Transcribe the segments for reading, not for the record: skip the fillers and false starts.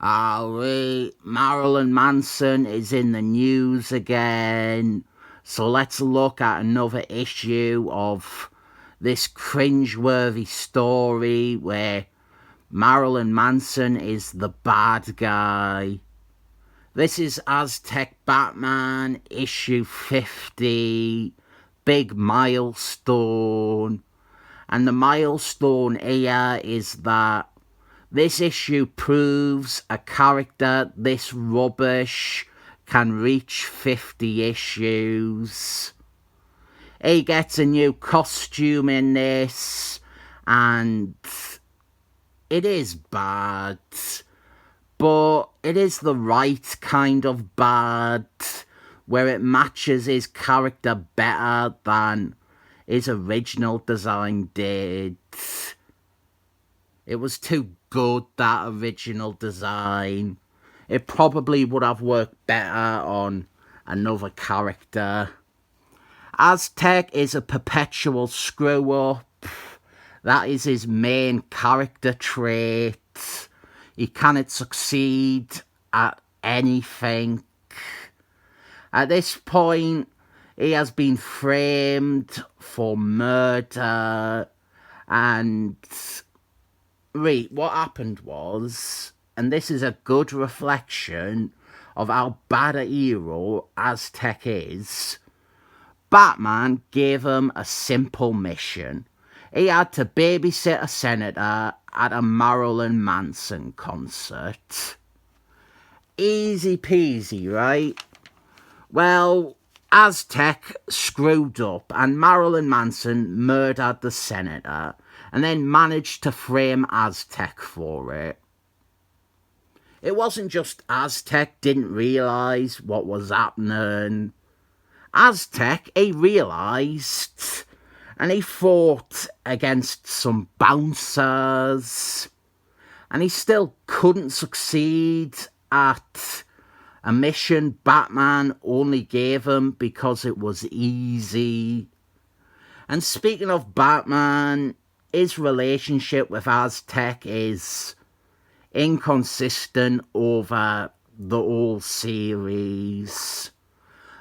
Marilyn Manson is in the news again. So let's look at another issue of this cringeworthy story where Marilyn Manson is the bad guy. This is Aztec Batman issue 50, big milestone. And the milestone here is that this issue proves a character this rubbish can reach 50 issues. He gets a new costume in this, and it is bad, but it is the right kind of bad, where it matches his character better than his original design did. It was too good, that original design. It probably would have worked better on another character. Aztec is a perpetual screw-up. That is his main character trait. He cannot succeed at anything. At this point, he has been framed for murder, and what happened was, and this is a good reflection of how bad a hero Aztec is, Batman gave him a simple mission. He had to babysit a senator at a Marilyn Manson concert. Easy peasy, right? Well, Aztec screwed up and Marilyn Manson murdered the senator and then managed to frame Aztec for it. It wasn't just Aztec didn't realise what was happening. Aztec, he realised, and he fought against some bouncers, and he still couldn't succeed at a mission Batman only gave him because it was easy. And speaking of Batman, his relationship with Aztec is inconsistent over the whole series.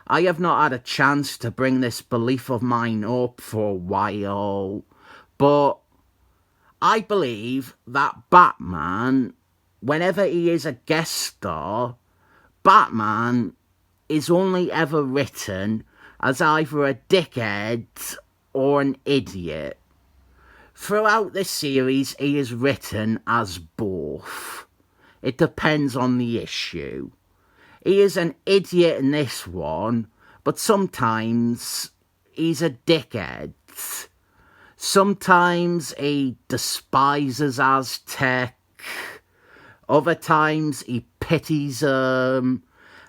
I have not had a chance to bring this belief of mine up for a while, but I believe that Batman, whenever he is a guest star, Batman is only ever written as either a dickhead or an idiot. Throughout this series, he is written as both. It depends on the issue. He is an idiot in this one, but sometimes he's a dickhead. Sometimes he despises Aztec. Other times he pities him.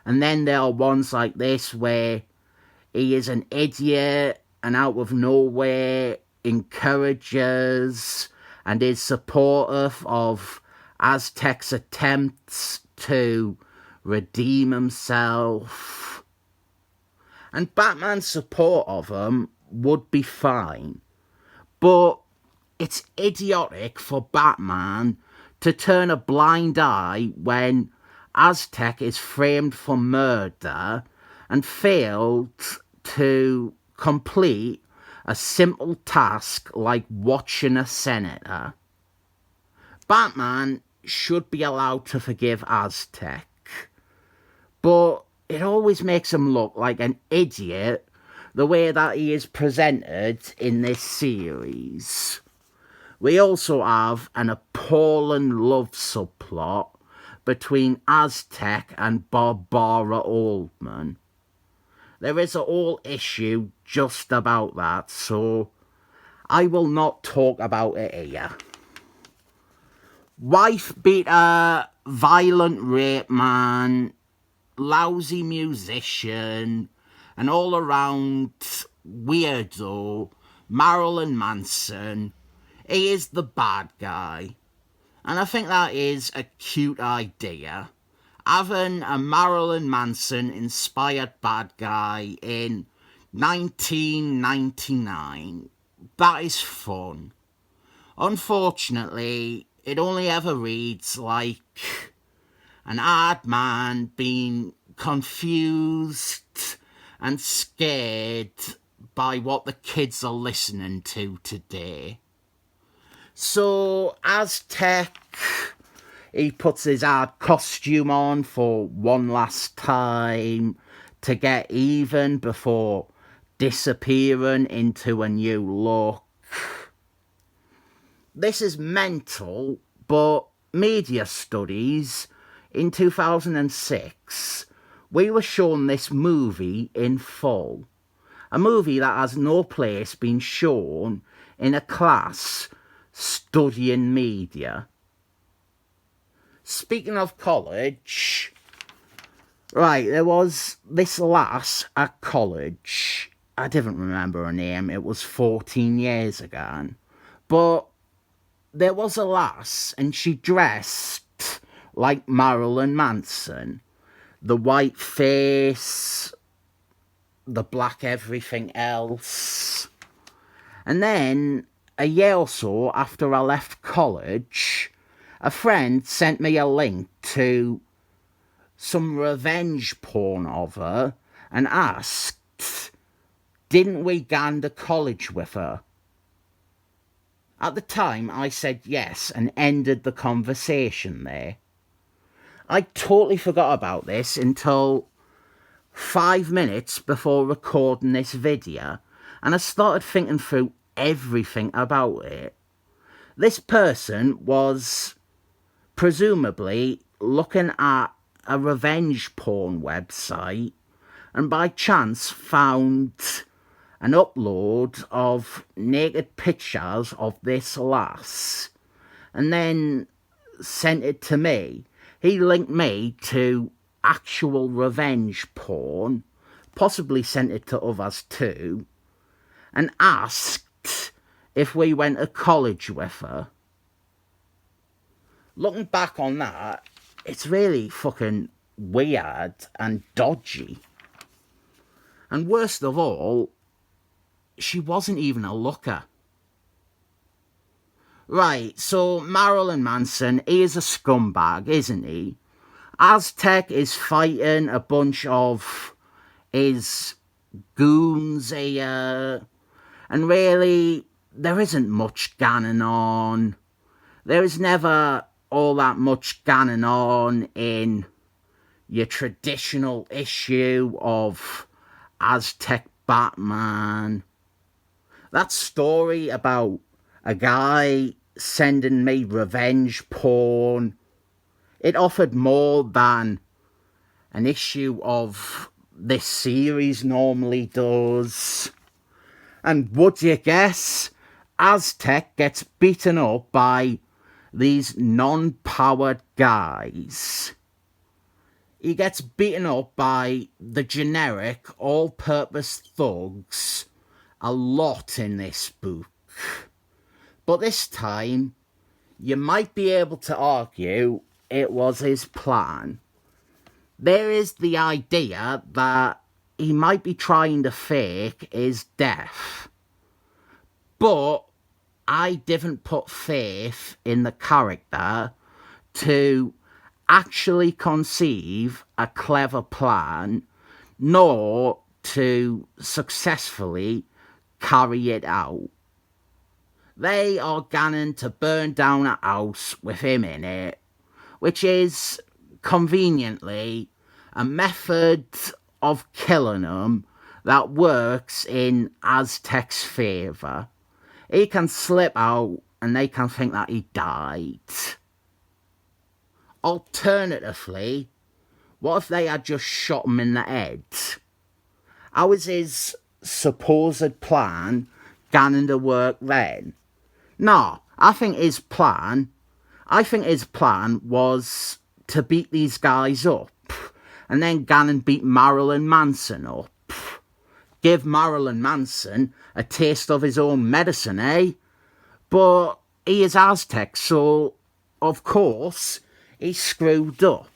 And then there are ones like this where he is an idiot and out of nowhere encourages and is supportive of Aztec's attempts to redeem himself. And Batman's support of him would be fine. But it's idiotic for Batman to turn a blind eye when Aztec is framed for murder and failed to complete a simple task like watching a senator. Batman should be allowed to forgive Aztec, but it always makes him look like an idiot the way that he is presented in this series. We also have an appalling love subplot between Aztec and Barbara Oldman. There is a whole issue just about that, so I will not talk about it here. Wife beater, violent rape man, lousy musician, and all around weirdo, Marilyn Manson. He is the bad guy. And I think that is a cute idea. Having a Marilyn Manson inspired bad guy in 1999. That is fun. Unfortunately, it only ever reads like an odd man being confused and scared by what the kids are listening to today. So Aztec, he puts his odd costume on for one last time to get even before disappearing into a new look. This is mental, but media studies in 2006, we were shown this movie in full. A movie that has no place been shown in a class studying media. Speaking of college, right, there was this lass at college. I didn't remember her name, it was 14 years ago. But there was a lass and she dressed like Marilyn Manson. The white face, the black everything else. And then, a year or so after I left college, a friend sent me a link to some revenge porn of her and asked, didn't we go to college with her? At the time, I said yes and ended the conversation there. I totally forgot about this until 5 minutes before recording this video, and I started thinking through everything about it. This person was presumably looking at a revenge porn website and by chance found an upload of naked pictures of this lass and then sent it to me. He linked me to actual revenge porn, possibly sent it to others too, and asked if we went to college with her. Looking back on that, it's really fucking weird and dodgy. And worst of all, she wasn't even a looker. Right, so Marilyn Manson, he is a scumbag, isn't he? Aztec is fighting a bunch of his goons here, and really, there isn't much going on. There is never all that much going on in your traditional issue of Aztec Batman. That story about a guy sending me revenge porn, it offered more than an issue of this series normally does. And would you guess, Aztec gets beaten up by these non-powered guys. He gets beaten up by the generic all-purpose thugs a lot in this book. But this time, you might be able to argue it was his plan. There is the idea that he might be trying to fake his death. But I didn't put faith in the character to actually conceive a clever plan, nor to successfully carry it out. They are going to burn down a house with him in it, which is conveniently a method of killing him that works in Aztec's favour. He can slip out and they can think that he died. Alternatively, what if they had just shot him in the head? How is his supposed plan going to work then? No, I think his plan was to beat these guys up and then go and beat Marilyn Manson up. Give Marilyn Manson a taste of his own medicine, eh? But he is Aztec, so of course he's screwed up.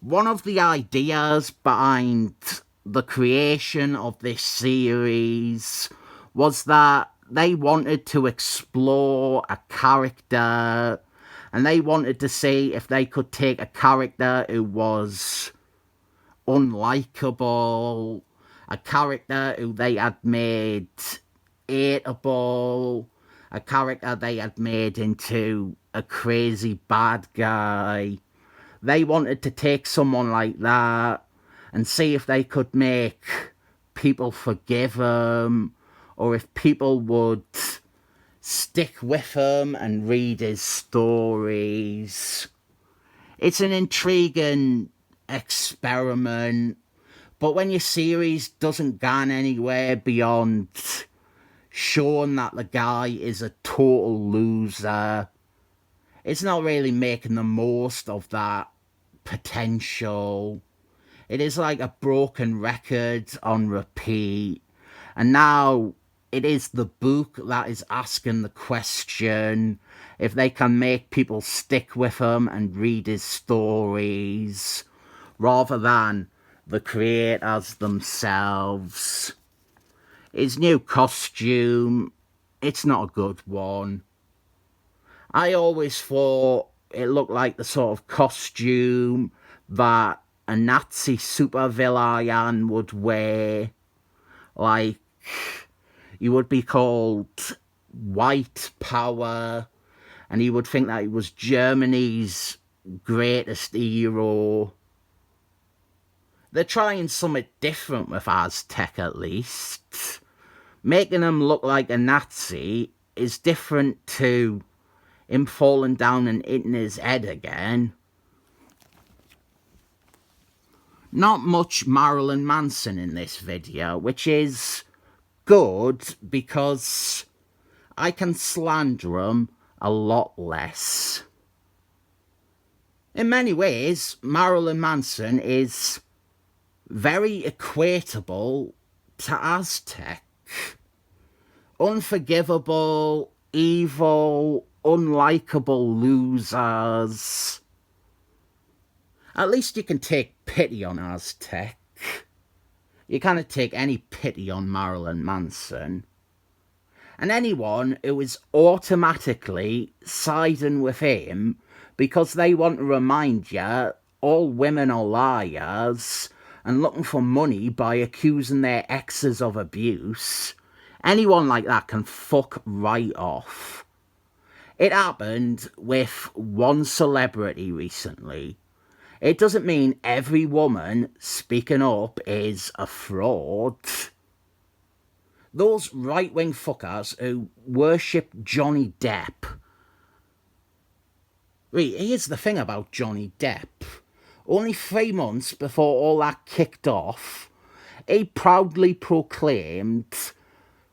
One of the ideas behind the creation of this series was that they wanted to explore a character And they wanted to see if they could take a character who was unlikable, a character who they had made hateable, a character they had made into a crazy bad guy. They wanted to take someone like that and see if they could make people forgive him, or if people would stick with him and read his stories. It's an intriguing experiment, but when your series doesn't go anywhere beyond showing that the guy is a total loser, it's not really making the most of that potential. It is like a broken record on repeat. And now it is the book that is asking the question if they can make people stick with him and read his stories, rather than the creators themselves. His new costume, it's not a good one. I always thought it looked like the sort of costume that a Nazi supervillain would wear. Like, you would be called White Power, and he would think that he was Germany's greatest hero. They're trying something different with Aztec, at least. Making him look like a Nazi is different to him falling down and hitting his head again. Not much Marilyn Manson in this video, which is good because I can slander him a lot less. In many ways, Marilyn Manson is very equatable to Aztec. Unforgivable, evil, unlikable losers. At least you can take pity on Aztec. You can't take any pity on Marilyn Manson. And anyone who is automatically siding with him because they want to remind you all women are liars and looking for money by accusing their exes of abuse, anyone like that can fuck right off. It happened with one celebrity recently. It doesn't mean every woman speaking up is a fraud. Those right-wing fuckers who worship Johnny Depp. Here's the thing about Johnny Depp. Only 3 months before all that kicked off, he proudly proclaimed,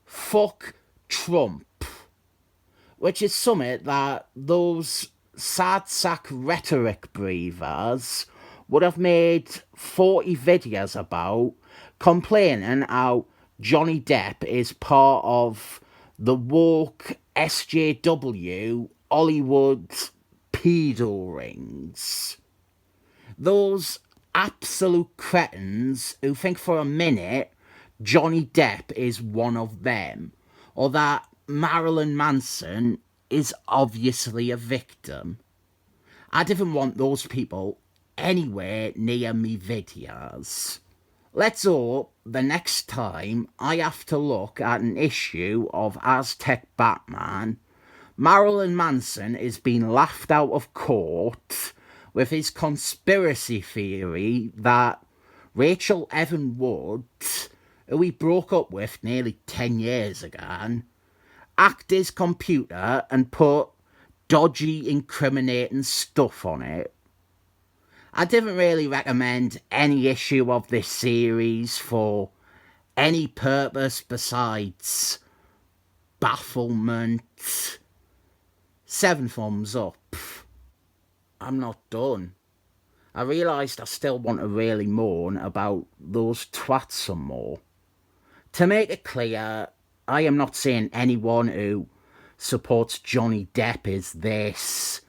"Fuck Trump," which is something that those sad sack rhetoric breathers would have made 40 videos about, complaining how Johnny Depp is part of the woke SJW Hollywood pedo rings. Those absolute cretins who think for a minute Johnny Depp is one of them, or that Marilyn Manson is obviously a victim. I didn't want those people anywhere near me videos. Let's hope the next time I have to look at an issue of Aztec Batman, Marilyn Manson is being laughed out of court with his conspiracy theory that Rachel Evan Wood, who he broke up with nearly 10 years ago, hacked his computer and put dodgy, incriminating stuff on it. I didn't really recommend any issue of this series for any purpose besides bafflement. 7 thumbs up. I'm not done. I realised I still want to really moan about those twats some more. To make it clear, I am not saying anyone who supports Johnny Depp is this,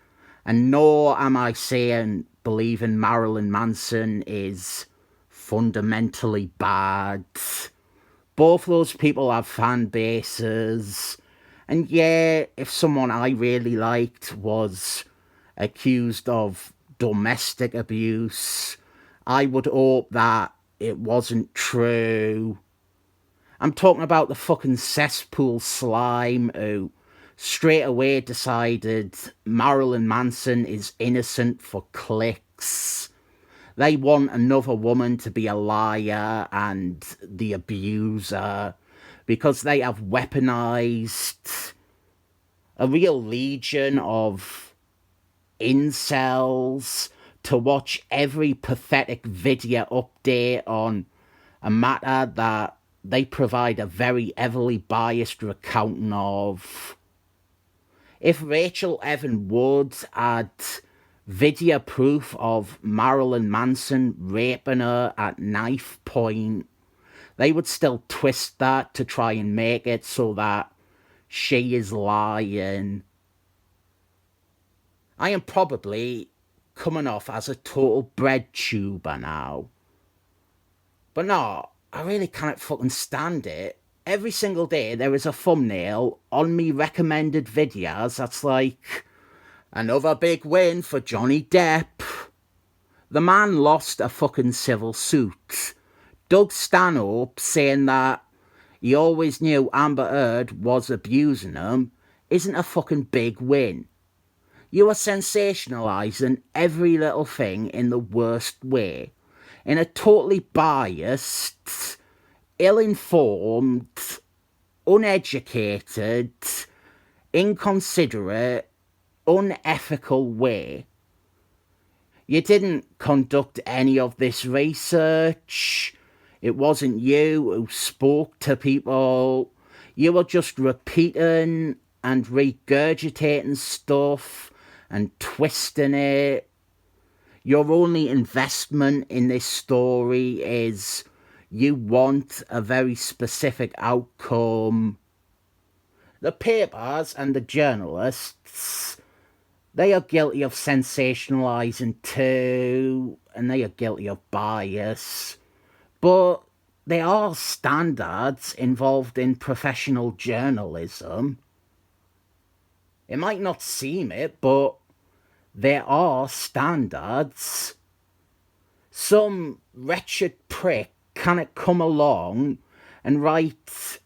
and nor am I saying believing Marilyn Manson is fundamentally bad. Both those people have fan bases, and yeah, if someone I really liked was accused of domestic abuse. I would hope that it wasn't true. I'm talking about the fucking cesspool slime who straight away decided Marilyn Manson is innocent for clicks. They want another woman to be a liar and the abuser because they have weaponized a real legion of incels to watch every pathetic video update on a matter that they provide a very heavily biased recounting of. If Rachel Evan Wood had video proof of Marilyn Manson raping her at knife point, they would still twist that to try and make it so that she is lying. I am probably coming off as a total bread tuber now. But no, I really can't fucking stand it. Every single day there is a thumbnail on me recommended videos that's like, another big win for Johnny Depp. The man lost a fucking civil suit. Doug Stanhope saying that he always knew Amber Heard was abusing him isn't a fucking big win. You are sensationalising every little thing in the worst way. In a totally biased, ill-informed, uneducated, inconsiderate, unethical way. You didn't conduct any of this research. It wasn't you who spoke to people. You were just repeating and regurgitating stuff and twisting it. Your only investment in this story is you want a very specific outcome. The papers and the journalists, they are guilty of sensationalising too, and they are guilty of bias. But there are standards involved in professional journalism. It might not seem it, but there are standards. Some wretched prick cannot come along and write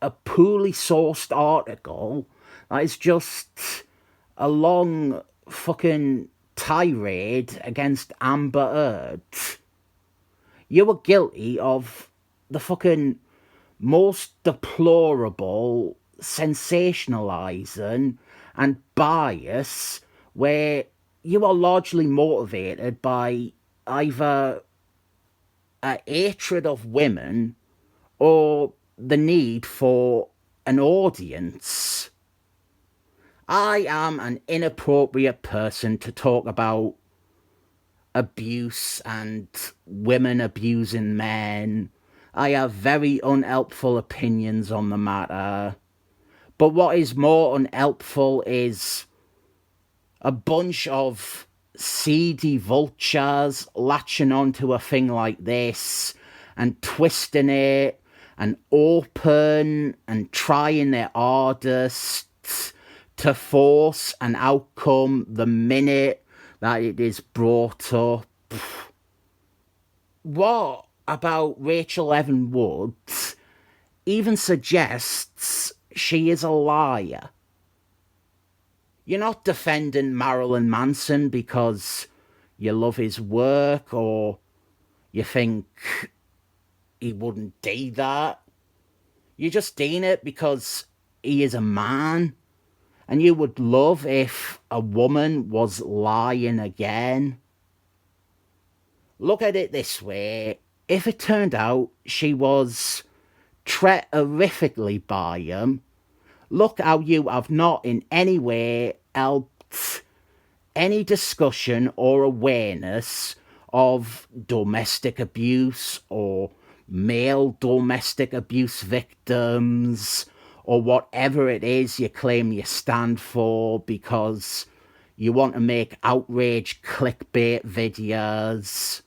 a poorly sourced article that is just a long fucking tirade against Amber Heard. You were guilty of the fucking most deplorable sensationalising and bias where you are largely motivated by either a hatred of women or the need for an audience. I am an inappropriate person to talk about abuse and women abusing men. I have very unhelpful opinions on the matter. But what is more unhelpful is a bunch of seedy vultures latching onto a thing like this and twisting it and open and trying their hardest to force an outcome the minute that it is brought up. What about Rachel Evan Wood even suggests she is a liar? You're not defending Marilyn Manson because you love his work or you think he wouldn't do that. You're just doing it because he is a man. And you would love if a woman was lying again. Look at it this way. If it turned out she was treated horrifically by him, look how you have not in any way helped any discussion or awareness of domestic abuse or male domestic abuse victims or whatever it is you claim you stand for because you want to make outrage clickbait videos.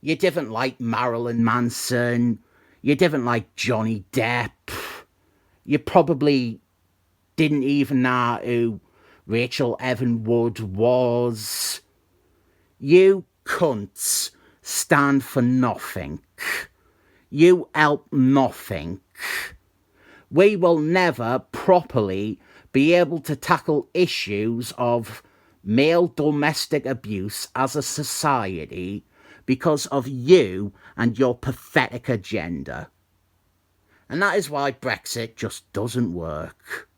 You didn't like Marilyn Manson. You didn't like Johnny Depp. You probably didn't even know who Rachel Evan Wood was, you cunts stand for nothing. You help nothing. We will never properly be able to tackle issues of male domestic abuse as a society because of you and your pathetic agenda. And that is why Brexit just doesn't work.